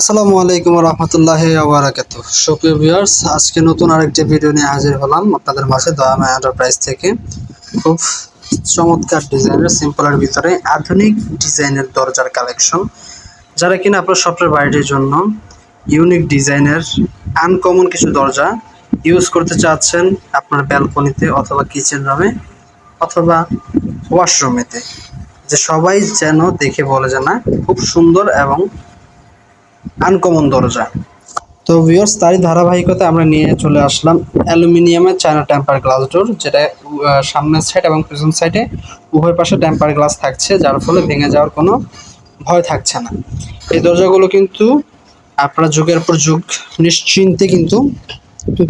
আসসালামু আলাইকুম রহমতুল্লাহি ওয়া বারাকাতুহু। সুপ্রিয় ভিউয়ার্স, আজকে নতুন আরেকটি ভিডিও নিয়ে হাজির হলাম আপনাদের মাঝে দয়াময় এন্টারপ্রাইজ থেকে। খুব চমৎকার ডিজাইনের সিম্পলের ভিতরে আধুনিক ডিজাইনের দরজার কালেকশন, যারা কিনা আপনার স্বপ্নের বাড়িটির জন্য ইউনিক ডিজাইনের আনকমন কিছু দরজা ইউজ করতে চাচ্ছেন আপনার ব্যালকনিতে অথবা কিচেন রুমে অথবা ওয়াশরুমেতে, যে সবাই যেন দেখে বলে যে না, খুব সুন্দর এবং আনকমন দরজা। তো ভিউয়ার্স, তারই ধারাবাহিকতা আমরা নিয়ে চলে আসলাম অ্যালুমিনিয়ামের চায়না টেম্পার গ্লাস ডোর, যেটা সামনের সাইড এবং পিছন সাইডে উভয় পাশে টেম্পার গ্লাস থাকছে, যার ফলে ভেঙে যাওয়ার কোনো ভয় থাকছে না। এই দরজাগুলো কিন্তু আপনারা যুগের পর যুগ নিশ্চিন্তে কিন্তু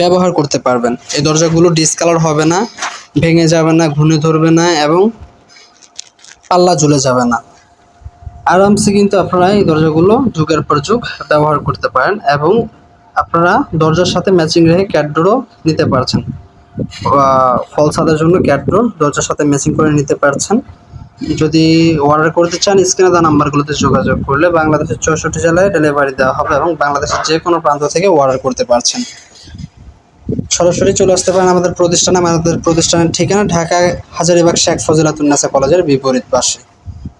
ব্যবহার করতে পারবেন। এই দরজাগুলো ডিসকালার হবে না, ভেঙে যাবে না, ঘুনে ধরবে না এবং পাল্লা ঝুলে যাবে না। আরামসে কিন্তু আপনারা এই দরজাগুলো যুগের পর যুগ ব্যবহার করতে পারেন এবং আপনারা দরজার সাথে ম্যাচিং রেখে ক্যাটডোরও নিতে পারছেন। ফল ছাদের জন্য ক্যাটডোর দরজার সাথে ম্যাচিং করে নিতে পারছেন। যদি অর্ডার করতে চান, স্ক্রিনে দেওয়া নাম্বারগুলোতে যোগাযোগ করলে বাংলাদেশের 64 জেলায় ডেলিভারি দেওয়া হবে এবং বাংলাদেশের যে কোনো প্রান্ত থেকে অর্ডার করতে পারছেন। সরাসরি চলে আসতে পারেন আমাদের প্রতিষ্ঠানে। আমাদের প্রতিষ্ঠানের ঠিকানা ঢাকা হাজারীবাগ শেখ ফজিলাতুন্নেসা কলেজের বিপরীত পাশে।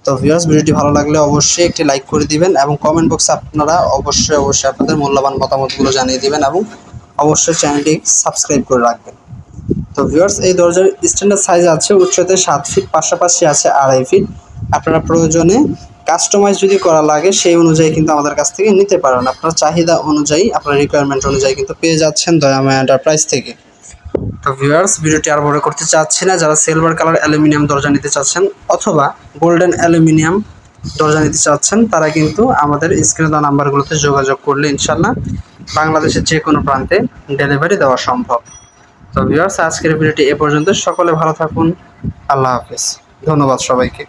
তো ভিউয়ার্স, ভিডিওটি ভালো লাগলে অবশ্যই একটি লাইক করে দিবেন এবং কমেন্ট বক্সে আপনারা অবশ্যই আপনাদের মূল্যবান মতামতগুলো জানিয়ে দিবেন এবং অবশ্যই চ্যানেলটি সাবস্ক্রাইব করে রাখবেন। তো ভিউয়ার্স, এই দরজার স্ট্যান্ডার্ড সাইজ আছে উচ্চতে 7 ফিট, পাশাপাশি আছে 2.5 ফিট। আপনারা প্রয়োজনে কাস্টমাইজ যদি করা লাগে সেই অনুযায়ী কিন্তু আমাদের কাছ থেকে নিতে পারেন। আপনার চাহিদা অনুযায়ী, আপনার রিকোয়ারমেন্ট অনুযায়ী কিন্তু পেয়ে যাচ্ছেন দয়াময় এন্টারপ্রাইজ থেকে। তো ভিউয়ার্স, ভিডিওটি আর বড় করতে চাচ্ছি না। যারা সিলভার কালার অ্যালুমিনিয়াম দরজা নিতে চাচ্ছেন অথবা গোল্ডেন অ্যালুমিনিয়াম দরজা নিতে চাচ্ছেন, তারা কিন্তু আমাদের স্ক্রিনে দেওয়া নাম্বারগুলোতে যোগাযোগ করলে ইনশাল্লাহ বাংলাদেশের যে কোনো প্রান্তে ডেলিভারি দেওয়া সম্ভব। তো ভিউয়ার্স, আজকের ভিডিওটি এ পর্যন্ত। সকলে ভালো থাকুন। আল্লাহ হাফেজ। ধন্যবাদ সবাইকে।